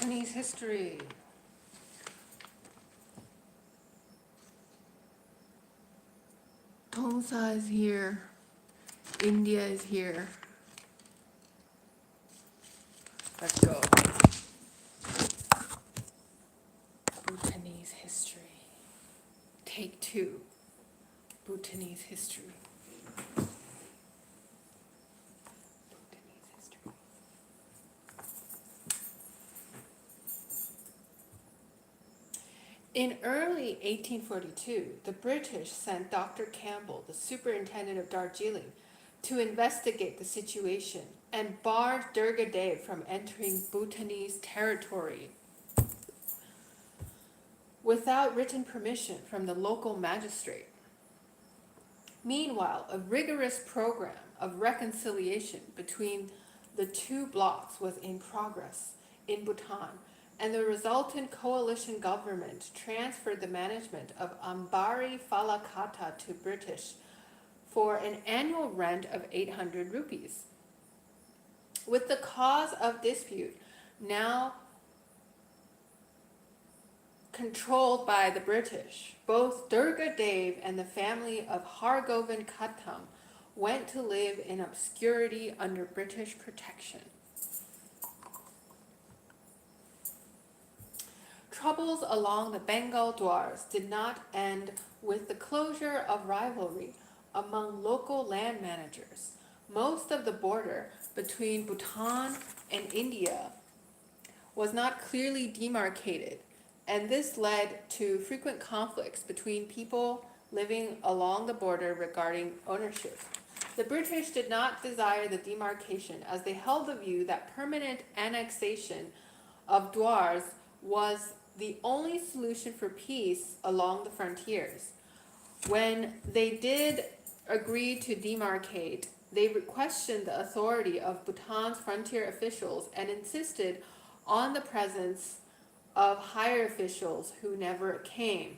Bhutanese history. Tongsa is here. India is here. Let's go. Bhutanese history. Take 2. Bhutanese history. Bhutanese history. In early 1842, the British sent Dr. Campbell, the superintendent of Darjeeling, to investigate the situation and barred Durga Dev from entering Bhutanese territory without written permission from the local magistrate. Meanwhile, a rigorous program of reconciliation between the two blocs was in progress in Bhutan, and the resultant coalition government transferred the management of Ambari Falakata to British for an annual rent of 800 rupees. With the cause of dispute now controlled by the British, both Durga Dev and the family of Hargovind Khattam went to live in obscurity under British protection. Troubles along the Bengal duars did not end with the closure of rivalry among local land managers. Most of the border between Bhutan and India was not clearly demarcated, and this led to frequent conflicts between people living along the border regarding ownership. The British did not desire the demarcation, as they held the view that permanent annexation of duars was the only solution for peace along the frontiers. When they did agree to demarcate, they questioned the authority of Bhutan's frontier officials and insisted on the presence of higher officials who never came.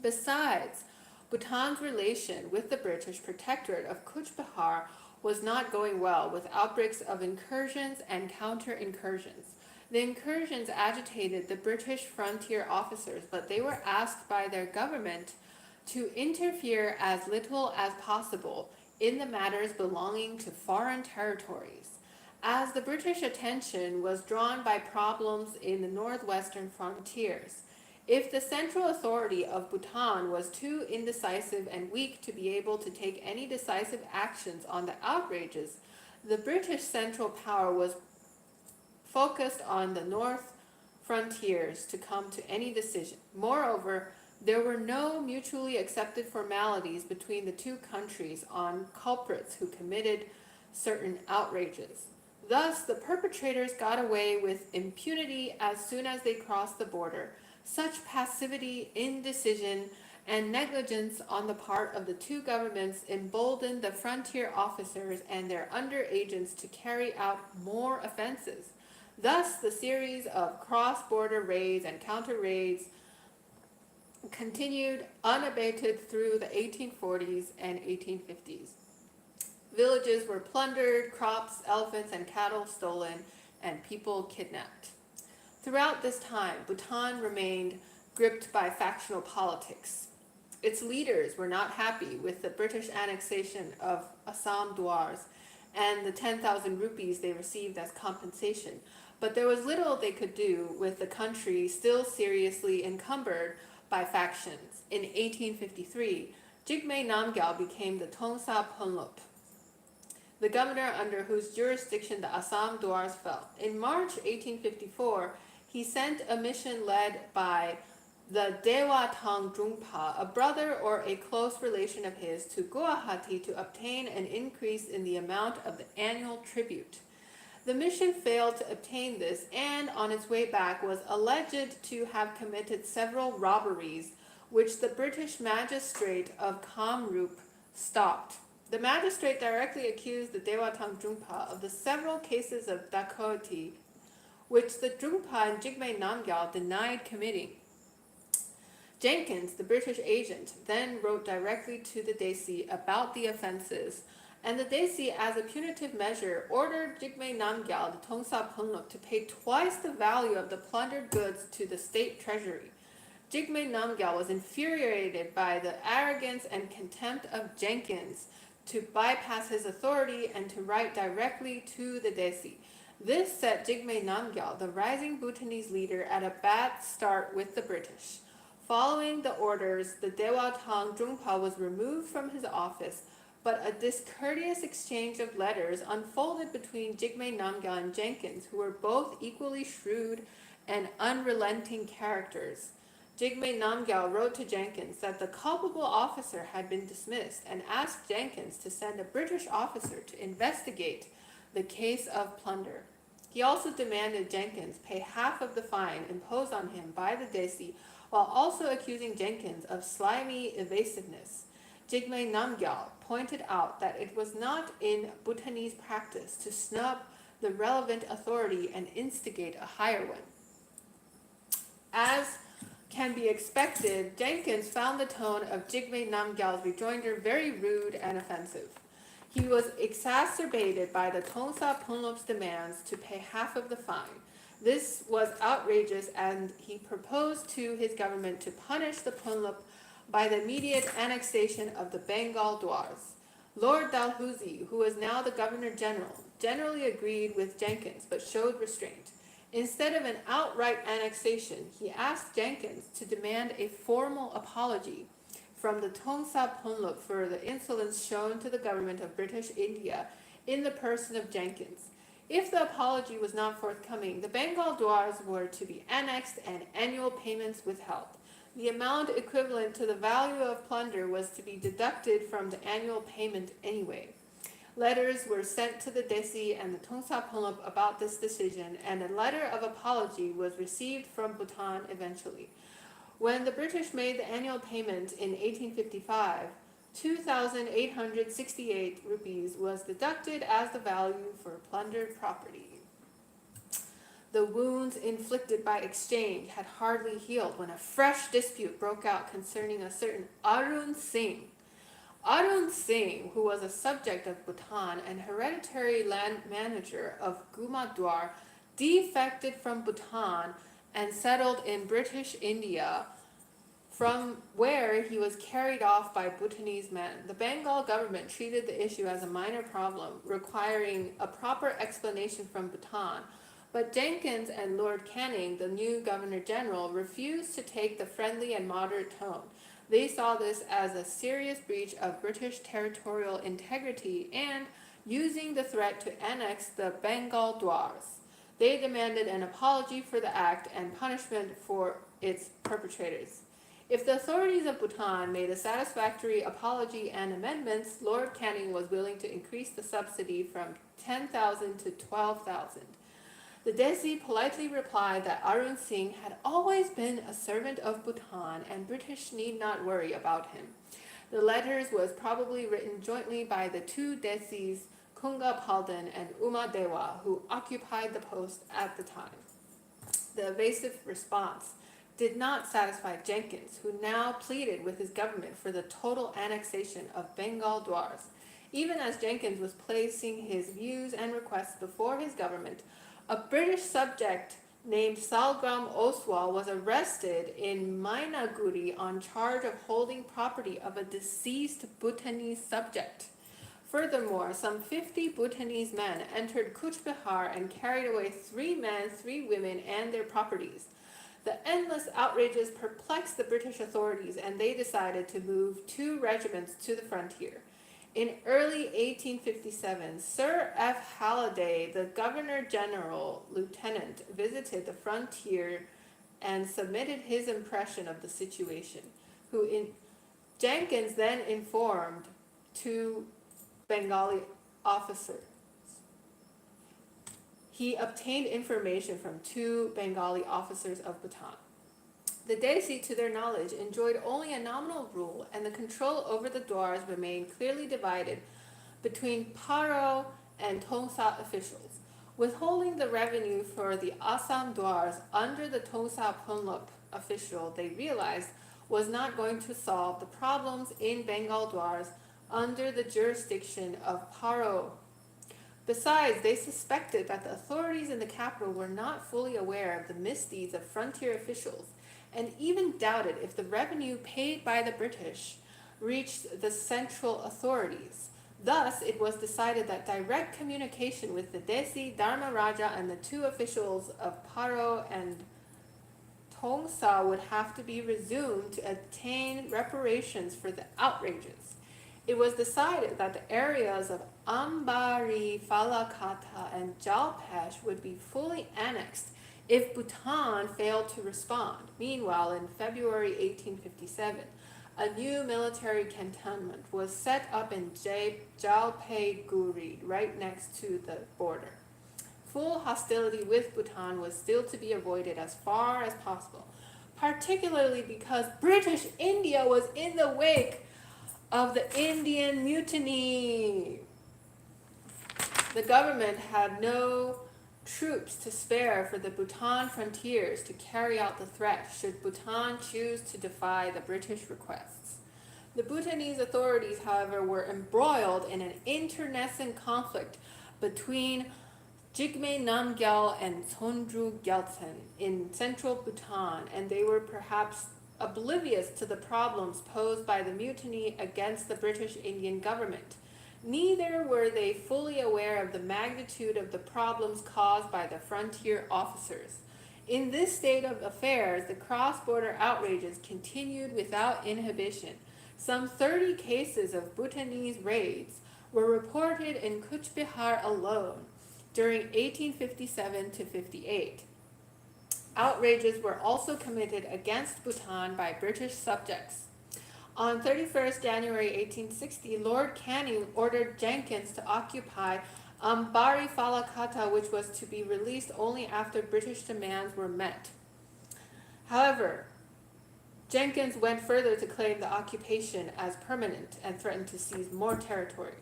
Besides, Bhutan's relation with the British protectorate of Cooch Behar was not going well, with outbreaks of incursions and counter-incursions. The incursions agitated the British frontier officers, but they were asked by their government to interfere as little as possible in the matters belonging to foreign territories, as the British attention was drawn by problems in the northwestern frontiers. If the central authority of Bhutan was too indecisive and weak to be able to take any decisive actions on the outrages, the British central power was focused on the north frontiers to come to any decision. Moreover, there were no mutually accepted formalities between the two countries on culprits who committed certain outrages. Thus, the perpetrators got away with impunity as soon as they crossed the border. Such passivity, indecision, and negligence on the part of the two governments emboldened the frontier officers and their under-agents to carry out more offenses. Thus, the series of cross-border raids and counter-raids continued unabated through the 1840s and 1850s. Villages were plundered, crops, elephants, and cattle stolen, and people kidnapped. Throughout this time, Bhutan remained gripped by factional politics. Its leaders were not happy with the British annexation of Assam duars and the 10,000 rupees they received as compensation, but there was little they could do with the country still seriously encumbered by factions. In 1853, Jigme Namgyal became the Tongsa pönlop, the governor under whose jurisdiction the Assam duars fell. In March 1854, he sent a mission led by the Dewa Tang Drungpa, a brother or a close relation of his, to Guwahati to obtain an increase in the amount of the annual tribute. The mission failed to obtain this, and on its way back was alleged to have committed several robberies, which the British magistrate of Kamrup stopped. The magistrate directly accused the Dewa Tang Drungpa of the several cases of dacoity, which the Drungpa and Jigme Namgyal denied committing. Jenkins, the British agent, then wrote directly to the Desi about the offenses and the Desi, as a punitive measure, ordered Jigme Namgyal, the Tongsa pönlop, to pay twice the value of the plundered goods to the state treasury. Jigme Namgyal was infuriated by the arrogance and contempt of Jenkins to bypass his authority and to write directly to the Desi. This set Jigme Namgyal, the rising Bhutanese leader, at a bad start with the British. Following the orders, the Dewa Tang Drungpa was removed from his office, but a discourteous exchange of letters unfolded between Jigme Namgyal and Jenkins, who were both equally shrewd and unrelenting characters. Jigme Namgyal wrote to Jenkins that the culpable officer had been dismissed and asked Jenkins to send a British officer to investigate the case of plunder. He also demanded Jenkins pay half of the fine imposed on him by the Desi, while also accusing Jenkins of slimy evasiveness. Jigme Namgyal pointed out that it was not in Bhutanese practice to snub the relevant authority and instigate a higher one. As can be expected, Jenkins found the tone of Jigme Namgyal's rejoinder very rude and offensive. He was exacerbated by the Tongsa pönlop's demands to pay half of the fine. This was outrageous, and he proposed to his government to punish the pönlop by the immediate annexation of the Bengal duars. Lord Dalhousie, who was now the Governor General, generally agreed with Jenkins but showed restraint. Instead of an outright annexation, he asked Jenkins to demand a formal apology from the Tongsa pönlop for the insolence shown to the government of British India in the person of Jenkins. If the apology was not forthcoming, the Bengal duars were to be annexed and annual payments withheld. The amount equivalent to the value of plunder was to be deducted from the annual payment anyway. Letters were sent to the Desi and the Tongsa pönlop about this decision, and a letter of apology was received from Bhutan eventually. When the British made the annual payment in 1855, 2,868 rupees was deducted as the value for plundered property. The wounds inflicted by exchange had hardly healed when a fresh dispute broke out concerning a certain Arun Singh. Arun Singh, who was a subject of Bhutan and hereditary land manager of Gumadwar, defected from Bhutan and settled in British India, from where he was carried off by Bhutanese men. The Bengal government treated the issue as a minor problem, requiring a proper explanation from Bhutan, but Jenkins and Lord Canning, the new Governor General, refused to take the friendly and moderate tone. They saw this as a serious breach of British territorial integrity and using the threat to annex the Bengal duars. They demanded an apology for the act and punishment for its perpetrators. If the authorities of Bhutan made a satisfactory apology and amendments, Lord Canning was willing to increase the subsidy from 10,000 to 12,000. The Desi politely replied that Arun Singh had always been a servant of Bhutan and British need not worry about him. The letters was probably written jointly by the two Desis, Kunga Palden and Uma Dewa, who occupied the post at the time. The evasive response did not satisfy Jenkins, who now pleaded with his government for the total annexation of Bengal duars. Even as Jenkins was placing his views and requests before his government, a British subject named Salgram Oswal was arrested in Mainaguri on charge of holding property of a deceased Bhutanese subject. Furthermore, some 50 Bhutanese men entered Cooch Behar and carried away 3 men, 3 women, and their properties. The endless outrages perplexed the British authorities, and they decided to move 2 regiments to the frontier. In early 1857, Sir F. Halliday, the Governor-General Lieutenant, visited the frontier and submitted his impression of the situation, Jenkins then informed 2 Bengali officers. He obtained information from 2 Bengali officers of Bhutan. The Desi, to their knowledge, enjoyed only a nominal rule, and the control over the duars remained clearly divided between Paro and Tongsa officials. Withholding the revenue for the Assam duars under the Tongsa pönlop official, they realized, was not going to solve the problems in Bengal duars, under the jurisdiction of Paro. Besides, they suspected that the authorities in the capital were not fully aware of the misdeeds of frontier officials, and even doubted if the revenue paid by the British reached the central authorities. Thus, it was decided that direct communication with the Desi, Dharma Raja, and the two officials of Paro and Tongsa would have to be resumed to obtain reparations for the outrages. It was decided that the areas of Ambari, Falakata, and Jalpesh would be fully annexed if Bhutan failed to respond. Meanwhile, in February 1857, a new military cantonment was set up in Jalpaiguri, right next to the border. Full hostility with Bhutan was still to be avoided as far as possible, particularly because British India was in the wake of the Indian Mutiny. The government had no troops to spare for the Bhutan frontiers to carry out the threat should Bhutan choose to defy the British requests. The Bhutanese authorities, however, were embroiled in an internecine conflict between Jigme Namgyal and Tsondru Gyaltshen in central Bhutan, and they were perhaps oblivious to the problems posed by the mutiny against the British Indian government. Neither were they fully aware of the magnitude of the problems caused by the frontier officers. In this state of affairs, the cross-border outrages continued without inhibition. Some 30 cases of Bhutanese raids were reported in Cooch Behar alone during 1857 to 58. Outrages were also committed against Bhutan by British subjects. On 31st January 1860, Lord Canning ordered Jenkins to occupy Ambari Falakata, which was to be released only after British demands were met. However, Jenkins went further to claim the occupation as permanent and threatened to seize more territory.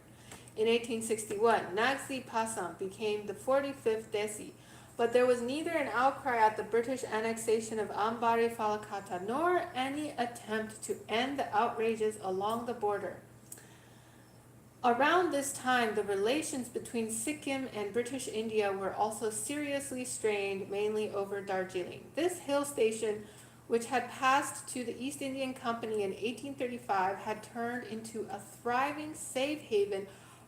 In 1861, Nagsi Pasang became the 45th Desi, but there was neither an outcry at the British annexation of Ambari Falakata nor any attempt to end the outrages along the border. Around this time, the relations between Sikkim and British India were also seriously strained, mainly over Darjeeling. This hill station, which had passed to the East Indian Company in 1835, had turned into a thriving safe haven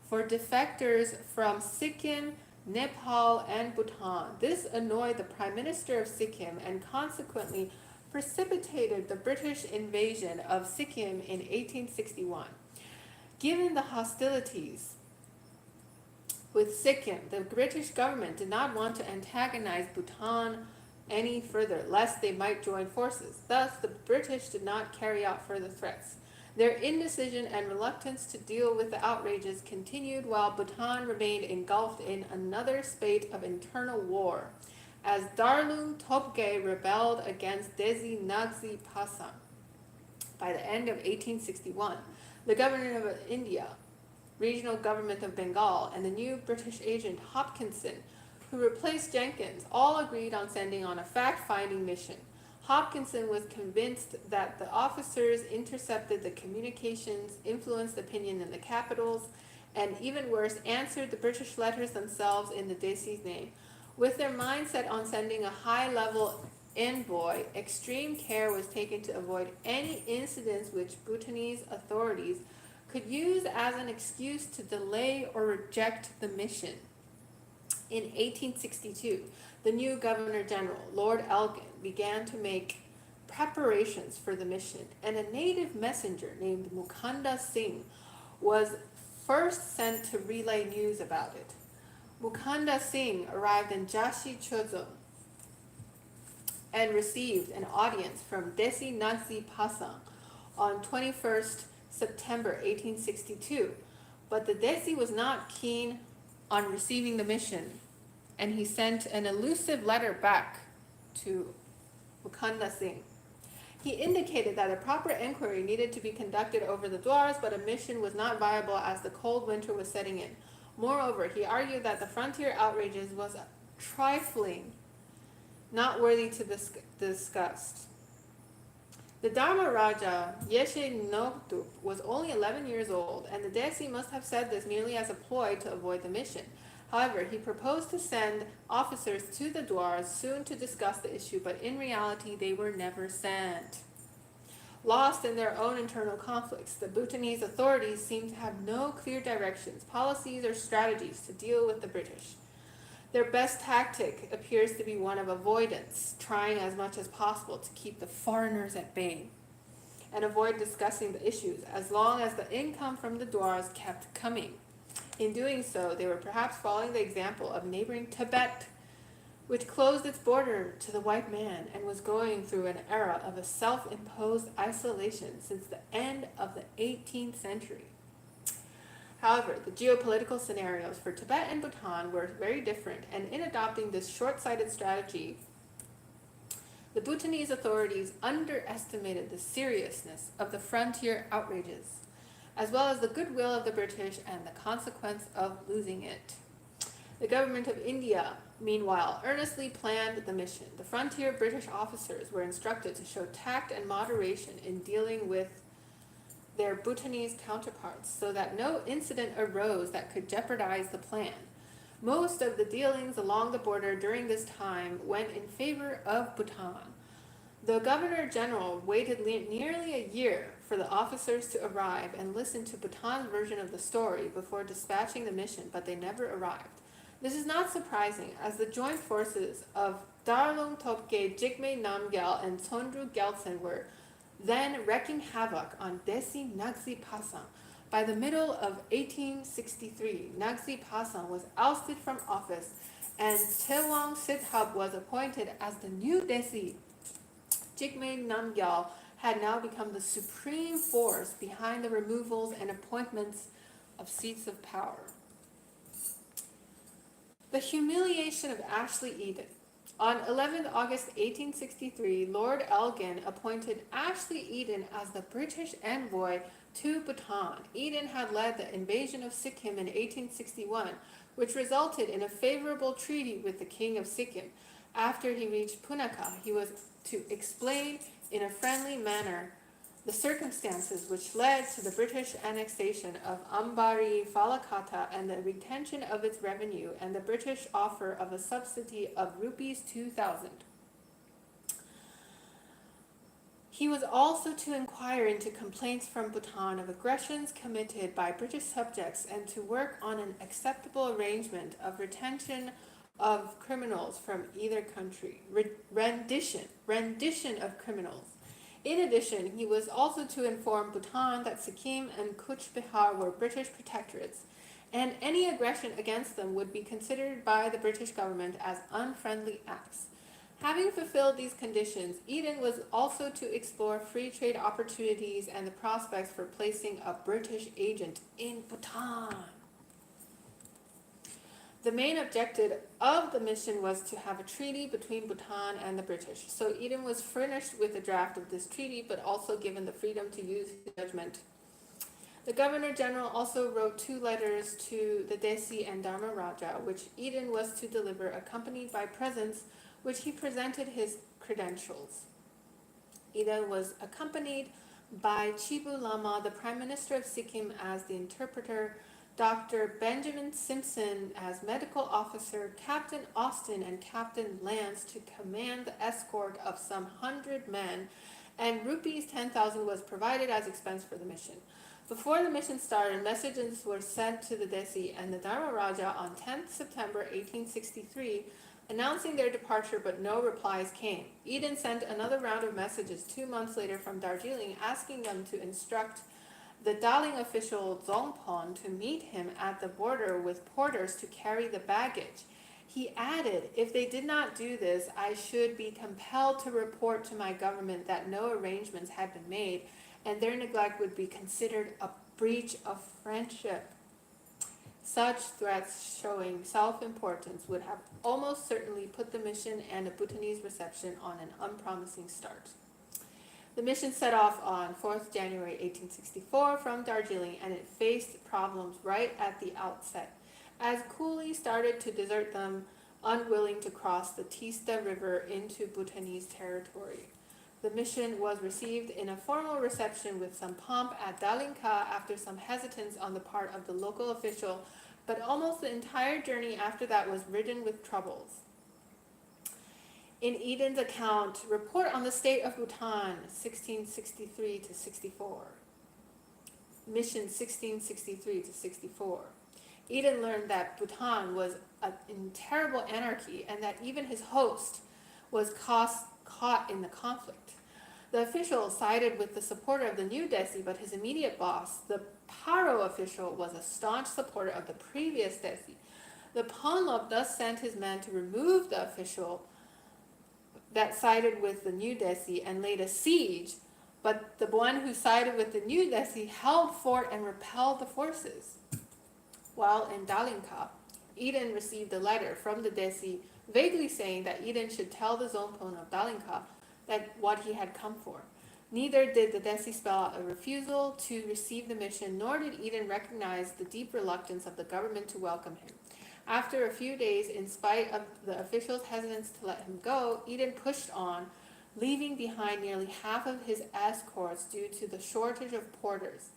for defectors from Sikkim, Nepal, and Bhutan. This annoyed the Prime Minister of Sikkim and consequently precipitated the British invasion of Sikkim in 1861. Given the hostilities with Sikkim, the British government did not want to antagonize Bhutan any further, lest they might join forces. Thus, the British did not carry out further threats. Their indecision and reluctance to deal with the outrages continued while Bhutan remained engulfed in another spate of internal war, as Darlung Topge rebelled against Desi Nagsi Pasang. By the end of 1861, the government of India, regional government of Bengal, and the new British agent Hopkinson, who replaced Jenkins, all agreed on sending on a fact-finding mission. Hopkinson was convinced that the officers intercepted the communications, influenced opinion in the capitals, and even worse, answered the British letters themselves in the Desi's name. With their mind set on sending a high-level envoy, extreme care was taken to avoid any incidents which Bhutanese authorities could use as an excuse to delay or reject the mission. In 1862, the new Governor-General, Lord Elgin, began to make preparations for the mission, and a native messenger named Mukunda Singh was first sent to relay news about it. Mukunda Singh arrived in Jashi Chozo and received an audience from Desi Nagsi Pasang on 21st September 1862, but the Desi was not keen on receiving the mission, and he sent an elusive letter back to Mukunda Singh. He indicated that a proper inquiry needed to be conducted over the duars, but a mission was not viable as the cold winter was setting in. Moreover, he argued that the frontier outrages was trifling, not worthy to be discussed. The Dharma Raja, Yeshe Nokdup, was only 11 years old, and the Desi must have said this merely as a ploy to avoid the mission. However, he proposed to send officers to the duars soon to discuss the issue, but in reality they were never sent. Lost in their own internal conflicts, the Bhutanese authorities seem to have no clear directions, policies, or strategies to deal with the British. Their best tactic appears to be one of avoidance, trying as much as possible to keep the foreigners at bay and avoid discussing the issues as long as the income from the duars kept coming. In doing so, they were perhaps following the example of neighboring Tibet, which closed its border to the white man and was going through an era of a self-imposed isolation since the end of the 18th century. However, the geopolitical scenarios for Tibet and Bhutan were very different, and in adopting this short-sighted strategy, the Bhutanese authorities underestimated the seriousness of the frontier outrages, as well as the goodwill of the British and the consequence of losing it. The government of India, meanwhile, earnestly planned the mission. The frontier British officers were instructed to show tact and moderation in dealing with their Bhutanese counterparts so that no incident arose that could jeopardize the plan. Most of the dealings along the border during this time went in favor of Bhutan. The Governor General waited nearly a year for the officers to arrive and listen to Bhutan's version of the story before dispatching the mission, but they never arrived. This is not surprising, as the joint forces of Darlung Topge, Jigme Namgyal, and Tsondru Gyaltshen were then wreaking havoc on Desi Nagsi Pasang. By the middle of 1863, Nagsi Pasang was ousted from office, and Tewang Sithab was appointed as the new Desi. Jigme Namgyal had now become the supreme force behind the removals and appointments of seats of power. The humiliation of Ashley Eden. On 11th August 1863, Lord Elgin appointed Ashley Eden as the British envoy to Bhutan. Eden had led the invasion of Sikkim in 1861, which resulted in a favorable treaty with the King of Sikkim. After he reached Punakha, he was to explain in a friendly manner the circumstances which led to the British annexation of Ambari Falakata and the retention of its revenue, and the British offer of a subsidy of rupees 2,000. He was also to inquire into complaints from Bhutan of aggressions committed by British subjects and to work on an acceptable arrangement of retention of criminals from either country. Rendition of criminals. In addition, he was also to inform Bhutan that Sikkim and Cooch Behar were British protectorates, and any aggression against them would be considered by the British government as unfriendly acts. Having fulfilled these conditions, Eden was also to explore free trade opportunities and the prospects for placing a British agent in Bhutan. The main objective of the mission was to have a treaty between Bhutan and the British. So Eden was furnished with a draft of this treaty, but also given the freedom to use his judgment. The Governor General also wrote 2 letters to the Desi and Dharma Raja, which Eden was to deliver, accompanied by presents, which he presented his credentials. Eden was accompanied by Chibu Lama, the Prime Minister of Sikkim, as the interpreter, Dr. Benjamin Simpson as medical officer, Captain Austin and Captain Lance to command the escort of some 100 men, and rupees 10,000 was provided as expense for the mission. Before the mission started, messages were sent to the Desi and the Dharma Raja on 10th September 1863, announcing their departure, but no replies came. Eden sent another round of messages 2 months later from Darjeeling, asking them to instruct the Darjeeling official Zongpon to meet him at the border with porters to carry the baggage. He added, if they did not do this, I should be compelled to report to my government that no arrangements had been made, and their neglect would be considered a breach of friendship. Such threats showing self-importance would have almost certainly put the mission and a Bhutanese reception on an unpromising start. The mission set off on 4th January 1864 from Darjeeling, and it faced problems right at the outset, as coolies started to desert them, unwilling to cross the Tista River into Bhutanese territory. The mission was received in a formal reception with some pomp at Darjeeling after some hesitance on the part of the local official, but almost the entire journey after that was ridden with troubles. In Eden's account, Report on the State of Bhutan, 1663 to 64. Mission 1663 to 64. Eden learned that Bhutan was in terrible anarchy and that even his host was caught in the conflict. The official sided with the supporter of the new Desi, but his immediate boss, the Paro official, was a staunch supporter of the previous Desi. The pönlop thus sent his men to remove the official that sided with the new Desi and laid a siege, but the one who sided with the new Desi held fort and repelled the forces. While in Dalinka, Eden received a letter from the Desi vaguely saying that Eden should tell the Zompon of Dalinka that what he had come for. Neither did the Desi spell out a refusal to receive the mission, nor did Eden recognize the deep reluctance of the government to welcome him. After a few days, in spite of the officials' hesitance to let him go, Eden pushed on, leaving behind nearly half of his escorts due to the shortage of porters.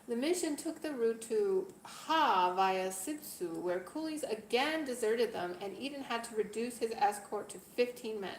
The mission took the route to Ha via Sipsu, where coolies again deserted them, and Eden had to reduce his escort to 15 men.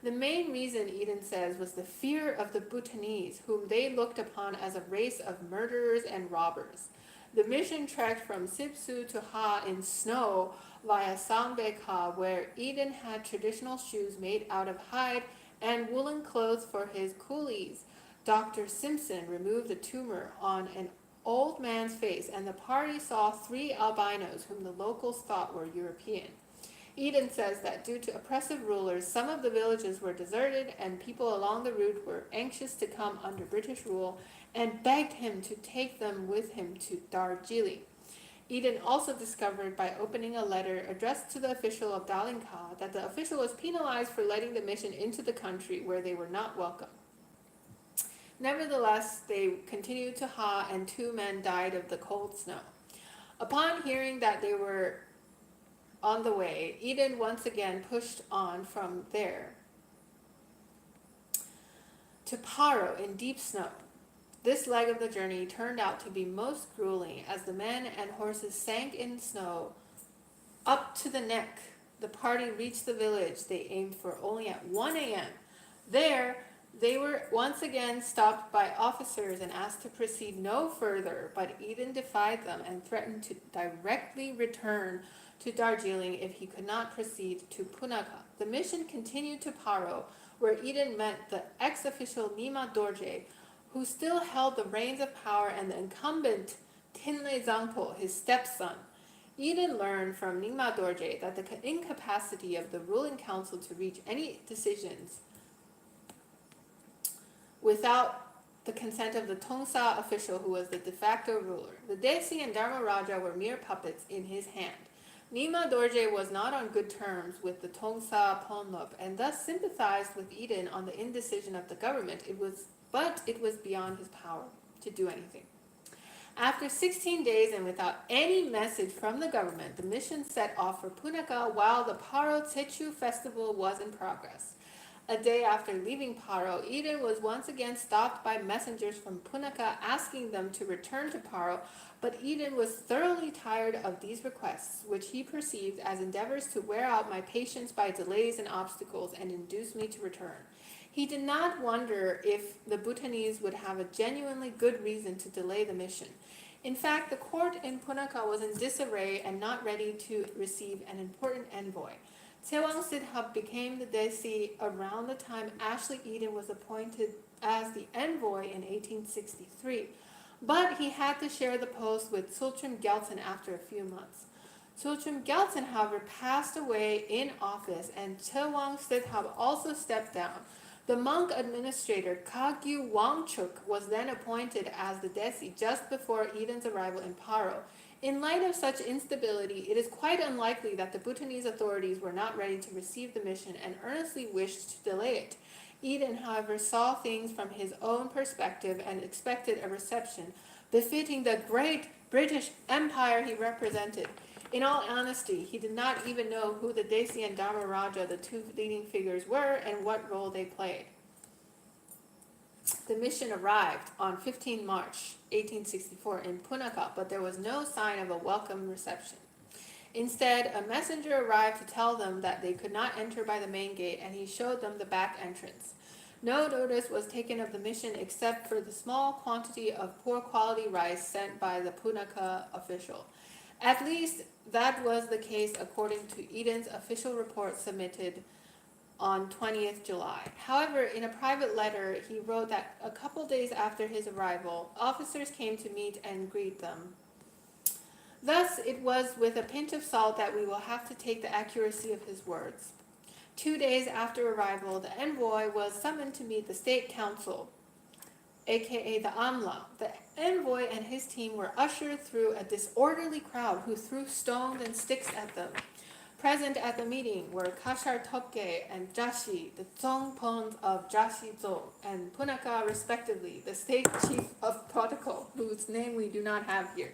The main reason, Eden says, was the fear of the Bhutanese, whom they looked upon as a race of murderers and robbers. The mission trekked from Sipsu to Ha in snow via Sambekha, where Eden had traditional shoes made out of hide and woolen clothes for his coolies. Dr. Simpson removed the tumor on an old man's face, and the party saw 3 albinos whom the locals thought were European. Eden says that due to oppressive rulers, some of the villages were deserted, and people along the route were anxious to come under British rule and begged him to take them with him to Darjeeling. Eden also discovered by opening a letter addressed to the official of Dalinka that the official was penalized for letting the mission into the country where they were not welcome. Nevertheless, they continued to Ha, and 2 men died of the cold snow. Upon hearing that they were on the way, Eden once again pushed on from there to Paro in deep snow. This leg of the journey turned out to be most grueling, as the men and horses sank in snow up to the neck. The party reached the village they aimed for only at 1 a.m. There, they were once again stopped by officers and asked to proceed no further, but Eden defied them and threatened to directly return to Darjeeling if he could not proceed to Punakha. The mission continued to Paro, where Eden met the ex-official Nima Dorje, who still held the reins of power, and the incumbent Tinle Zangpo, his stepson. Eden learned from Nima Dorje that the incapacity of the ruling council to reach any decisions without the consent of the Tongsa official, who was the de facto ruler. The Desi and Dharma Raja were mere puppets in his hand. Nima Dorje was not on good terms with the Tongsa pönlop, and thus sympathized with Eden on the indecision of the government. But it was beyond his power to do anything. After 16 days and without any message from the government, the mission set off for Punakha while the Paro Tsechu festival was in progress. A day after leaving Paro, Eden was once again stopped by messengers from Punakha asking them to return to Paro, but Eden was thoroughly tired of these requests, which he perceived as endeavors to wear out my patience by delays and obstacles and induce me to return. He did not wonder if the Bhutanese would have a genuinely good reason to delay the mission. In fact, the court in Punakha was in disarray and not ready to receive an important envoy. Tsewang Sidhab became the Desi around the time Ashley Eden was appointed as the envoy in 1863, but he had to share the post with Tsondru Gyaltshen after a few months. Tsondru Gyaltshen, however, passed away in office, and Tsewang Sidhab also stepped down. The monk administrator Kagyu Wangchuk was then appointed as the Desi just before Eden's arrival in Paro. In light of such instability, it is quite unlikely that the Bhutanese authorities were not ready to receive the mission and earnestly wished to delay it. Eden, however, saw things from his own perspective and expected a reception befitting the great British Empire he represented. In all honesty, he did not even know who the Desi and Dharma Raja, the 2 leading figures, were and what role they played. the mission arrived on 15 March 1864 in Punakha, but there was no sign of a welcome reception. Instead, a messenger arrived to tell them that they could not enter by the main gate, and he showed them the back entrance. No notice was taken of the mission except for the small quantity of poor quality rice sent by the Punakha official. At least that was the case according to Eden's official report submitted on 20th July. However, in a private letter, he wrote that a couple days after his arrival, officers came to meet and greet them. Thus, it was with a pinch of salt that we will have to take the accuracy of his words. 2 days after arrival, the envoy was summoned to meet the State Council, aka the Amla. The envoy and his team were ushered through a disorderly crowd who threw stones and sticks at them. Present at the meeting were Kashar Topke and Jashi, the Tsongpons of Jashi-zo and Punakha respectively, the state chief of protocol, whose name we do not have here.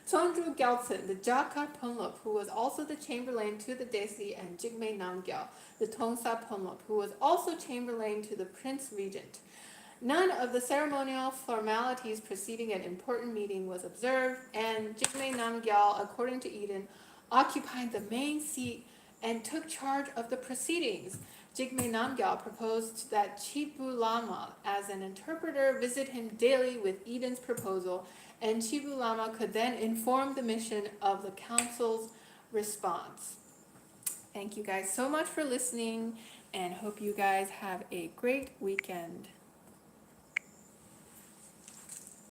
Tsondru Gyaltshen, the Jaka pönlop, who was also the chamberlain to the Desi, and Jigme Namgyal, the Tongsa pönlop, who was also chamberlain to the prince regent. None of the ceremonial formalities preceding an important meeting was observed, and Jigme Namgyal, according to Eden, occupied the main seat and took charge of the proceedings. Jigme Namgyal proposed that Chibu Lama, as an interpreter, visit him daily with Eden's proposal, and Chibu Lama could then inform the mission of the council's response. Thank you guys so much for listening, and hope you guys have a great weekend.